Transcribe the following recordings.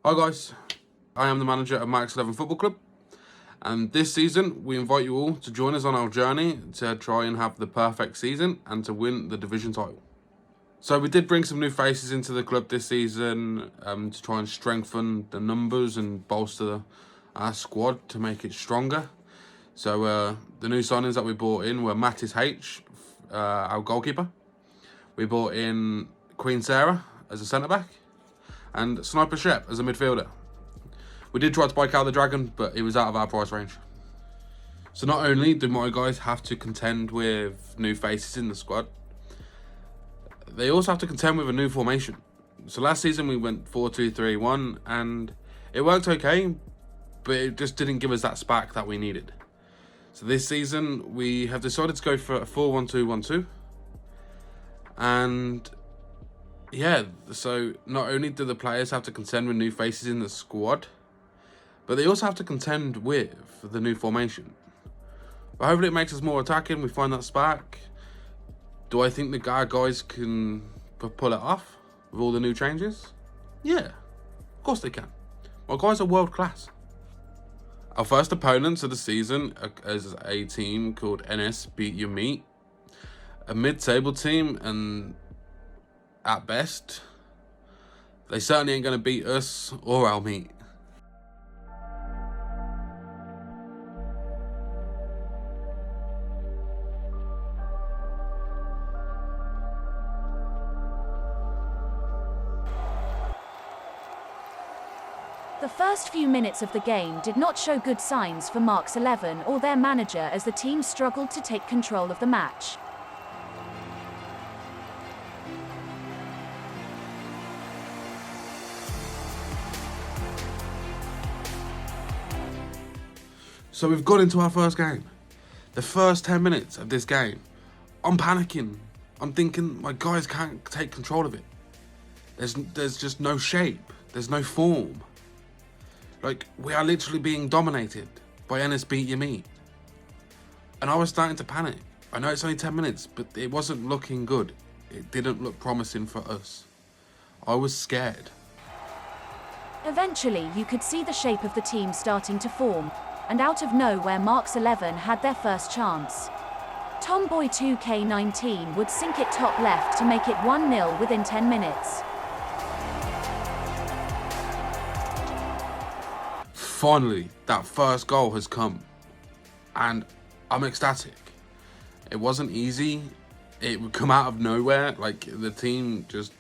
Hi guys, I am the manager of Max 11 Football Club, and this season we invite you all to join us on our journey to try and have the perfect season and to win the division title. So we did bring some new faces into the club this season to try and strengthen the numbers and bolster our squad to make it stronger. So the new signings that we brought in were Mattis H, our goalkeeper. We brought in Queen Sarah as a centre-back and Sniper Shep as a midfielder. We did try to buy Cal the Dragon, but it was out of our price range. So not only do my guys have to contend with new faces in the squad, they also have to contend with a new formation. So last season we went 4-2-3-1 and it worked okay, but it just didn't give us that spark that we needed. So this season we have decided to go for a 4-1-2-1-2. And yeah, so not only do the players have to contend with new faces in the squad, but they also have to contend with the new formation. But hopefully it makes us more attacking, we find that spark. Do I think the guys can pull it off with all the new changes? Yeah, of course they can. My guys are world class. Our first opponents of the season is a team called NS Beat Your Meat. A mid-table team, and at best, they certainly ain't going to beat us or our meat. The first few minutes of the game did not show good signs for Marks 11 or their manager as the team struggled to take control of the match. So we've got into our first game. The first 10 minutes of this game, I'm panicking. I'm thinking my guys can't take control of it. There's just no shape. There's no form. Like, we are literally being dominated by NS Beat Your Meat. And I was starting to panic. I know it's only 10 minutes, but it wasn't looking good. It didn't look promising for us. I was scared. Eventually, you could see the shape of the team starting to form, and out of nowhere Marks 11 had their first chance. Tomboy 2K19 would sink it top left to make it 1-0 within 10 minutes. Finally, that first goal has come, and I'm ecstatic. It wasn't easy. It would come out of nowhere. Like, the team just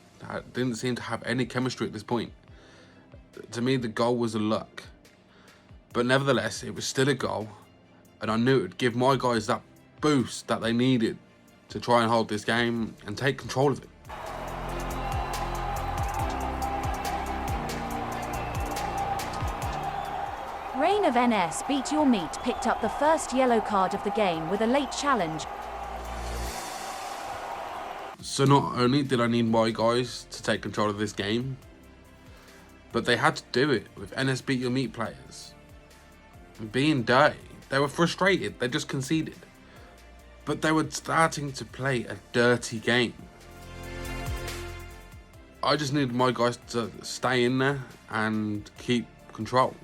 didn't seem to have any chemistry at this point. To me, the goal was a luck. But nevertheless, it was still a goal, and I knew it would give my guys that boost that they needed to try and hold this game and take control of it. Reign of NS Beat Your Meat picked up the first yellow card of the game with a late challenge. So not only did I need my guys to take control of this game, but they had to do it with NS Beat Your Meat players. Being dirty, they were frustrated, they just conceded. But they were starting to play a dirty game. I just needed my guys to stay in there and keep control.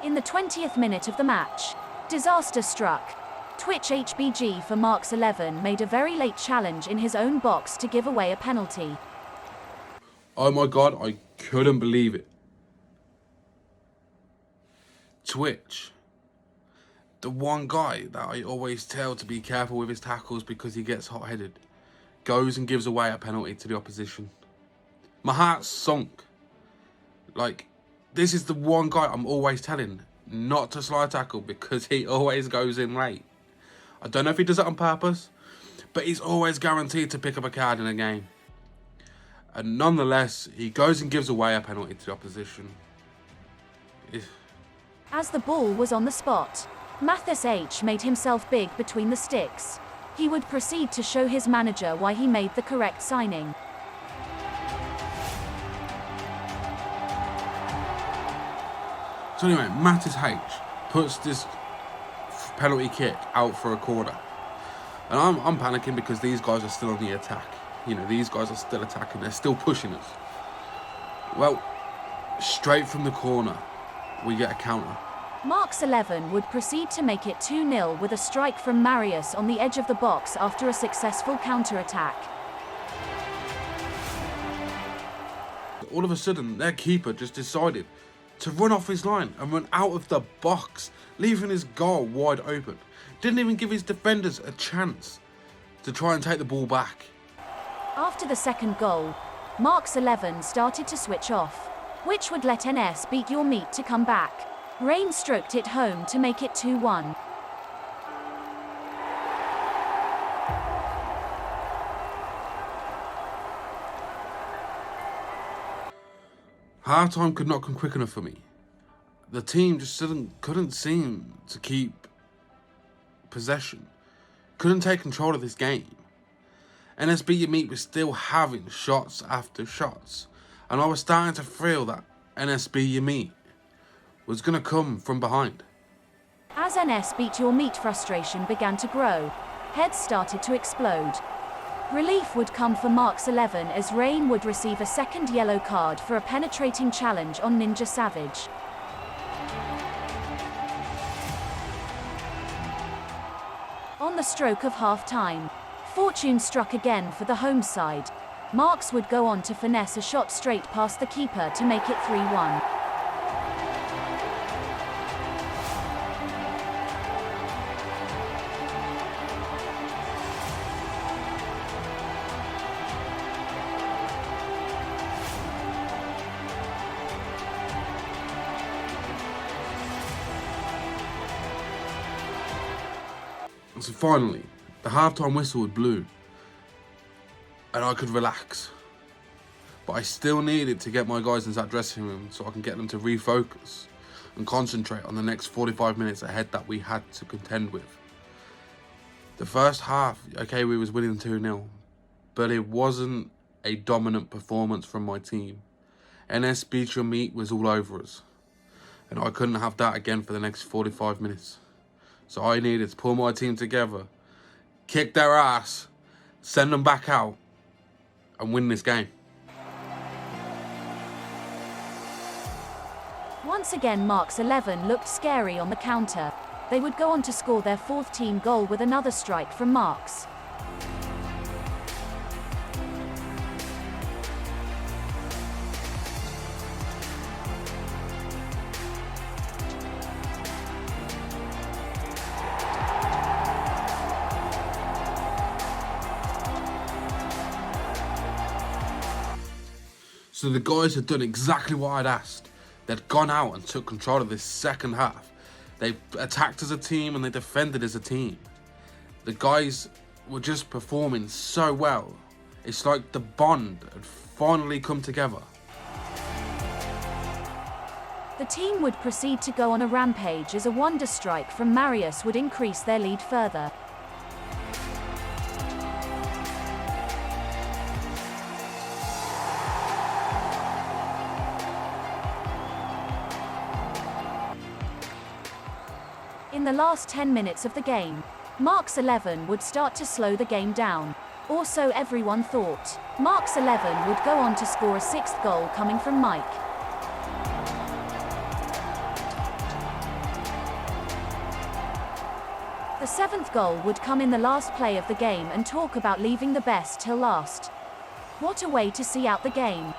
In the 20th minute of the match, disaster struck. Twitch HBG for Marks 11 made a very late challenge in his own box to give away a penalty. Oh my god, I couldn't believe it. Twitch, the one guy that I always tell to be careful with his tackles because he gets hot-headed, goes and gives away a penalty to the opposition. My heart sunk. Like, this is the one guy I'm always telling not to slide tackle because he always goes in late. I don't know if he does it on purpose, but he's always guaranteed to pick up a card in a game. And nonetheless, he goes and gives away a penalty to the opposition. As the ball was on the spot, Mattis H made himself big between the sticks. He would proceed to show his manager why he made the correct signing. So anyway, Mattis H puts this penalty kick out for a corner. And I'm panicking because these guys are still on the attack. You know, these guys are still attacking. They're still pushing us. Well, straight from the corner, we get a counter. Marks 11 would proceed to make it 2-0 with a strike from Marius on the edge of the box after a successful counter-attack. All of a sudden, their keeper just decided to run off his line and run out of the box, leaving his goal wide open. Didn't even give his defenders a chance to try and take the ball back. After the second goal, Marks 11 started to switch off, which would let NS beat your meat to come back. Rain stroked it home to make it 2-1. Half-time could not come quick enough for me. The team just couldn't seem to keep possession. Couldn't take control of this game. NSB Your Meat was still having shots after shots. And I was starting to feel that NSB Your Meat was going to come from behind. As NS beat your meat, frustration began to grow. Heads started to explode. Relief would come for Marks 11 as Rain would receive a second yellow card for a penetrating challenge on Ninja Savage. On the stroke of half-time, fortune struck again for the home side. Marks would go on to finesse a shot straight past the keeper to make it 3-1. So finally, the half-time whistle had blew and I could relax. But I still needed to get my guys into that dressing room so I can get them to refocus and concentrate on the next 45 minutes ahead that we had to contend with. The first half, okay, we was winning 2-0, but it wasn't a dominant performance from my team. NS Beat Your Meat was all over us, and I couldn't have that again for the next 45 minutes. So I needed to pull my team together, kick their ass, send them back out, and win this game. Once again, Marks 11 looked scary on the counter. They would go on to score their fourth team goal with another strike from Marks. So the guys had done exactly what I'd asked. They'd gone out and took control of this second half. They attacked as a team and they defended as a team. The guys were just performing so well. It's like the bond had finally come together. The team would proceed to go on a rampage as a wonder strike from Marius would increase their lead further. In the last 10 minutes of the game, Marks 11 would start to slow the game down. Or so everyone thought. Marks 11 would go on to score a sixth goal coming from Mike. The seventh goal would come in the last play of the game, and talk about leaving the best till last. What a way to see out the game.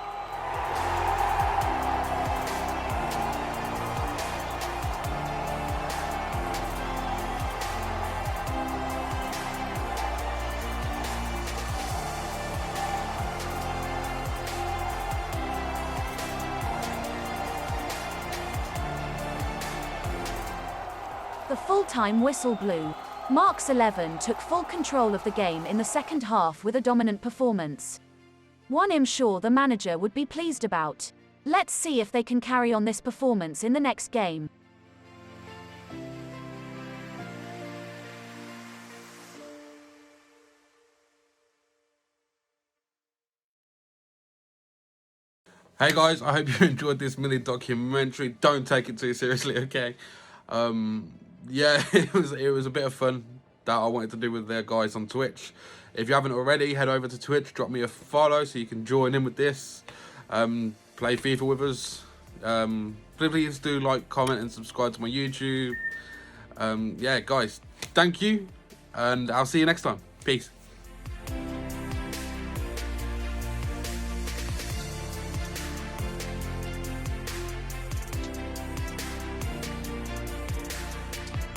The full-time whistle blew. Marks 11 took full control of the game in the second half with a dominant performance. One I'm sure the manager would be pleased about. Let's see if they can carry on this performance in the next game. Hey guys, I hope you enjoyed this mini documentary. Don't take it too seriously, okay? Yeah, it was a bit of fun. that I wanted to do with the guys on Twitch. If you haven't already, head over to Twitch, drop me a follow so you can join in with this. Play FIFA with us. Please do like, comment, and subscribe to my YouTube. Yeah, guys, thank you, and I'll see you next time. Peace.